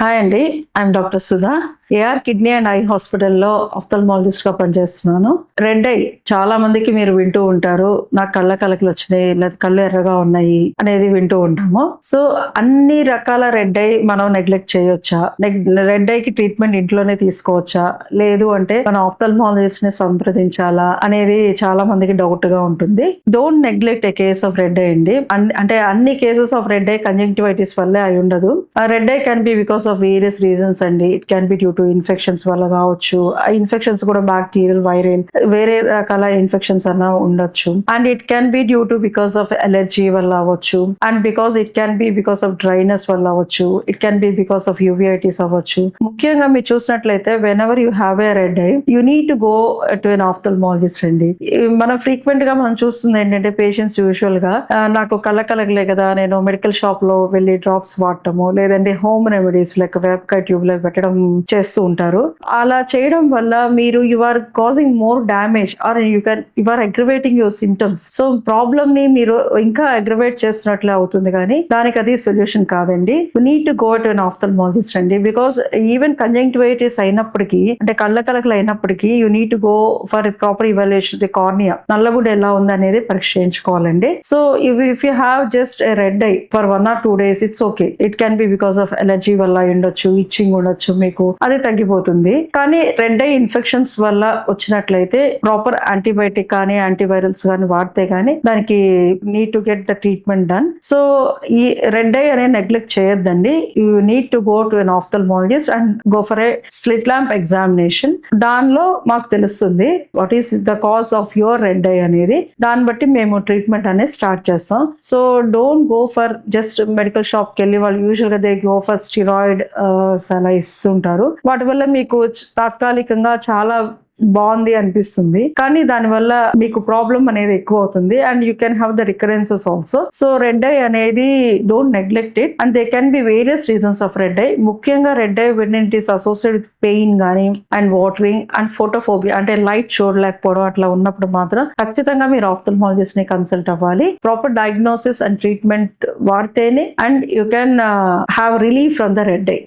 Hi అండి, I'm doctor Sudha. AR kidney and eye హాస్పిటల్లో ophthalmologist గా పనిచేస్తున్నాను. రెడ్ ఐ చాలా మందికి మీరు వింటూ ఉంటారు, నాకు కళ్ళ కలకలు వచ్చినాయి లేదా కళ్ళు ఎర్రగా ఉన్నాయి అనేది వింటూ ఉంటాము. సో అన్ని రకాల రెడ్ ఐ మనం నెగ్లెక్ట్ చేయొచ్చా? రెడ్ ఐకి ట్రీట్మెంట్ ఇంట్లోనే తీసుకోవచ్చా, లేదు అంటే మనం ఆఫ్థల్మాలజిస్ట్ ని సంప్రదించాలా అనేది చాలా మందికి డౌట్ గా ఉంటుంది. Don't neglect a case of red eye అండి. అంటే అన్ని cases of red eye conjunctivitis వల్లే అయి ఉండదు. Red eye can be because of various reasons అండి. It can be due to infections వల్ల కావచ్చు. ఆ ఇన్ఫెక్షన్స్ కూడా బ్యాక్టీరియల్, వైరల్, వేరే రకాల ఇన్ఫెక్షన్స్ అన్న ఉండొచ్చు. And it can be due to because of allergy వల్ల అవ్వచ్చు. And it can be because of dryness వల్ల అవ్వచ్చు. It can be because of uveitis అవ్వచ్చు. ముఖ్యంగా మీరు చూసినట్లయితే whenever you have a red eye, you need to go to an ophthalmologist అండి. మనం ఫ్రీక్వెంట్ గా మనం చూస్తుంది ఏంటంటే పేషెంట్స్ యూజువల్ గా నాకు కలగలే కదా, నేను మెడికల్ షాప్ లో వెళ్ళి డ్రాప్స్ వాడటము, లేదంటే హోమ్ రెమెడీస్ లైక్ వేపకాయ ట్యూబ్ లో పెట్టడం చేస్తూ ఉంటారు. అలా చేయడం వల్ల మీరు you are causing more damage or you are aggravating your symptoms. So problem ని మీరు ఇంకా అగ్రవేట్ చేసినట్లే అవుతుంది, కానీ దానికి అది సొల్యూషన్ కాదండి. You need to go to an ophthalmologist అండి. బికాస్ ఈవెన్ కంజంక్టివైటిస్ అయినప్పటికీ, అంటే కళ్ళ కలకలు అయినప్పటికీ, you need to go for proper evaluation the cornea, నల్లగుడ్డ ఎలా ఉంది అనేది పరీక్ష చేయించుకోవాలండి. So if you have just a red eye for 1 or 2 days, it's okay. It can be because of allergy వల్ల ఉండొచ్చు, ఇచ్చింగ్ ఉండొచ్చు, మీకు అది తగ్గిపోతుంది. కానీ రెడ్ ఐ ఇన్ఫెక్షన్స్ వల్ల వచ్చినట్లయితే ప్రాపర్ యాంటీబయాటిక్ కానీ యాంటీవైరల్స్ కానీ వాడితే కానీ దానికి need to get the treatment done. So ఈ రెడ్ ఐ అనేది నెగ్లెక్ట్ చేయొద్దండి. You need to go to an ophthalmologist and go for a slit lamp examination. దానిలో మాకు తెలుస్తుంది what is the cause of your red eye అనేది. దాన్ని బట్టి మేము ట్రీట్మెంట్ అనేది స్టార్ట్ చేస్తాం. So don't go for just medical shop కి వెళ్ళి వాళ్ళు యూజువల్ గా దే గో ఫర్ స్టిరాయిడ్ అలా ఇస్తుంటారు. వాటి వల్ల మీకు తాత్కాలికంగా చాలా బాగుంది అనిపిస్తుంది, కానీ దానివల్ల మీకు ప్రాబ్లం అనేది ఎక్కువ అవుతుంది and you can have the recurrences also. So red eye అనేది don't neglect it and they can be various reasons of red eye. ముఖ్యంగా red eye when it is associated with pain గానీ and watering and photophobia, అంటే light చూడలేకపోవడం అట్లా ఉన్నప్పుడు మాత్రం ఖచ్చితంగా మీరు ఆఫ్థల్మాలజిస్ట్ ని కన్సల్ట్ అవ్వాలి. ప్రాపర్ డయాగ్నోసిస్ అండ్ ట్రీట్మెంట్ వాడితేనే and you can have relief from the red I.